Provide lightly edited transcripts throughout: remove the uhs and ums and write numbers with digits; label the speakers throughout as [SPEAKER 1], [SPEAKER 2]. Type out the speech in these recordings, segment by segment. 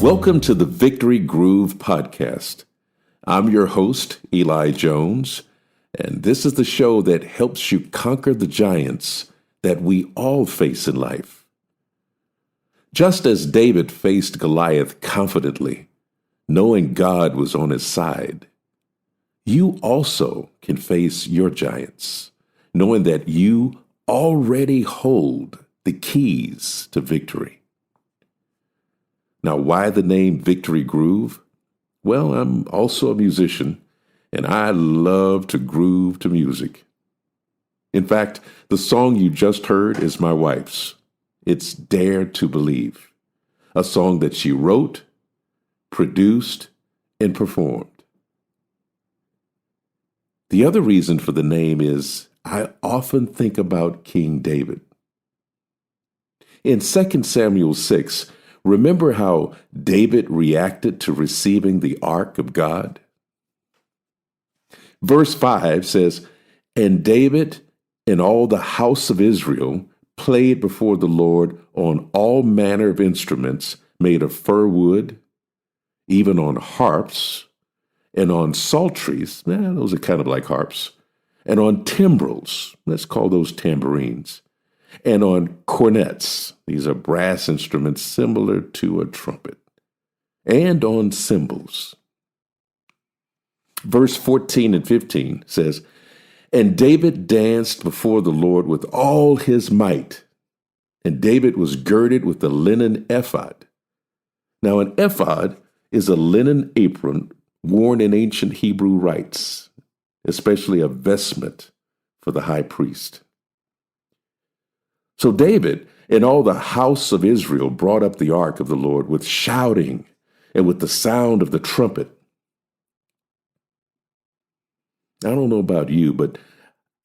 [SPEAKER 1] Welcome to the Victory Groove podcast. I'm your host, Eli Jones, and this is the show that helps you conquer the giants that we all face in life. Just as David faced Goliath confidently, knowing God was on his side, you also can face your giants, knowing that you already hold the keys to victory. Now, why the name Victory Groove? Well, I'm also a musician, and I love to groove to music. In fact, the song you just heard is my wife's. It's Dare to Believe, a song that she wrote, produced, and performed. The other reason for the name is I often think about King David. In 2 Samuel 6, remember how David reacted to receiving the ark of God? Verse 5 says, "And David and all the house of Israel played before the Lord on all manner of instruments made of fir wood, even on harps, and on psalteries," those are kind of like harps, "and on timbrels," let's call those tambourines, "and on cornets," these are brass instruments similar to a trumpet, "and on cymbals." Verse 14 and 15 says, "And David danced before the Lord with all his might, and David was girded with a linen ephod." Now, an ephod is a linen apron worn in ancient Hebrew rites, especially a vestment for the high priest. So David and all the house of Israel brought up the ark of the Lord with shouting and with the sound of the trumpet. I don't know about you, but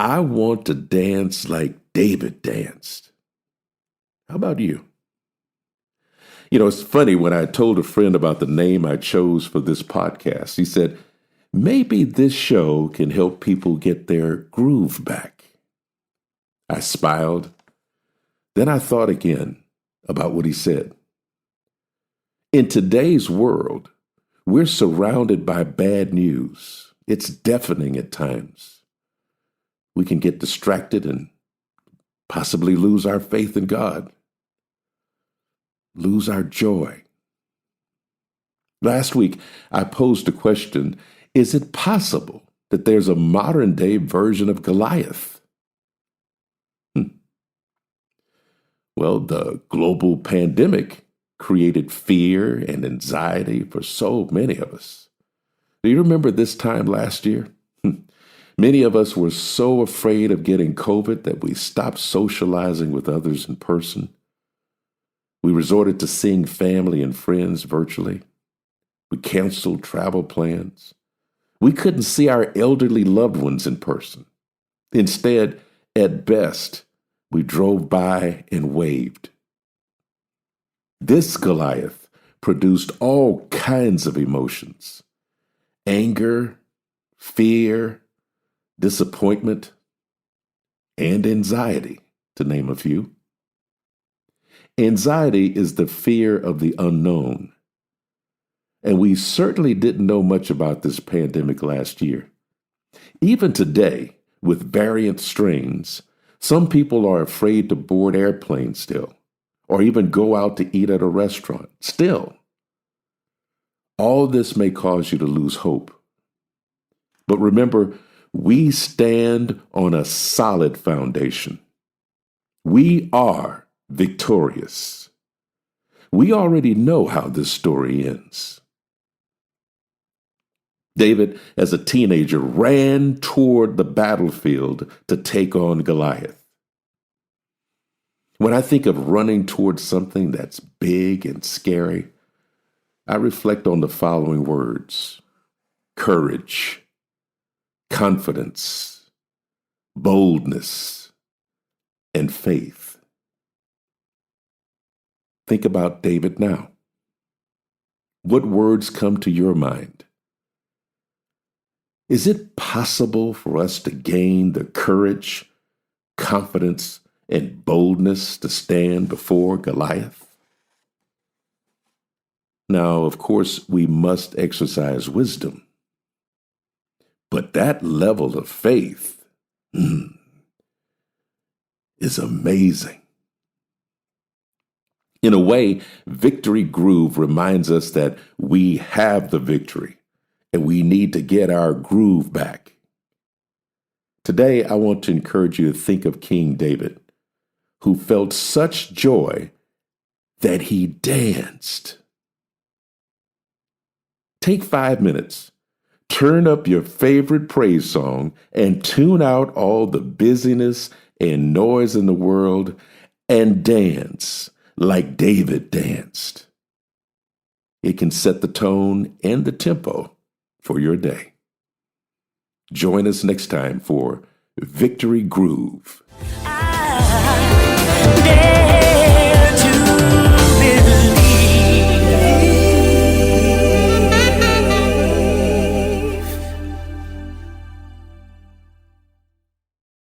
[SPEAKER 1] I want to dance like David danced. How about you? It's funny, when I told a friend about the name I chose for this podcast, he said, maybe this show can help people get their groove back. I smiled. Then I thought again about what he said. In today's world, we're surrounded by bad news. It's deafening at times. We can get distracted and possibly lose our faith in God, lose our joy. Last week, I posed a question: is it possible that there's a modern day version of Goliath? Well, the global pandemic created fear and anxiety for so many of us. Do you remember this time last year? Many of us were so afraid of getting COVID that we stopped socializing with others in person. We resorted to seeing family and friends virtually. We canceled travel plans. We couldn't see our elderly loved ones in person. Instead, at best, we drove by and waved. This Goliath produced all kinds of emotions: anger, fear, disappointment, and anxiety, to name a few. Anxiety is the fear of the unknown. And we certainly didn't know much about this pandemic last year. Even today, with variant strains, some people are afraid to board airplanes still, or even go out to eat at a restaurant still. All this may cause you to lose hope. But remember, we stand on a solid foundation. We are victorious. We already know how this story ends. David, as a teenager, ran toward the battlefield to take on Goliath. When I think of running towards something that's big and scary, I reflect on the following words: courage, confidence, boldness, and faith. Think about David now. What words come to your mind? Is it possible for us to gain the courage, confidence, and boldness to stand before Goliath? Now, of course, we must exercise wisdom, but that level of faith is amazing. In a way, Victory Groove reminds us that we have the victory and we need to get our groove back. Today, I want to encourage you to think of King David, who felt such joy that he danced. Take 5 minutes, turn up your favorite praise song, and tune out all the busyness and noise in the world and dance like David danced. It can set the tone and the tempo for your day. Join us next time for Victory Groove.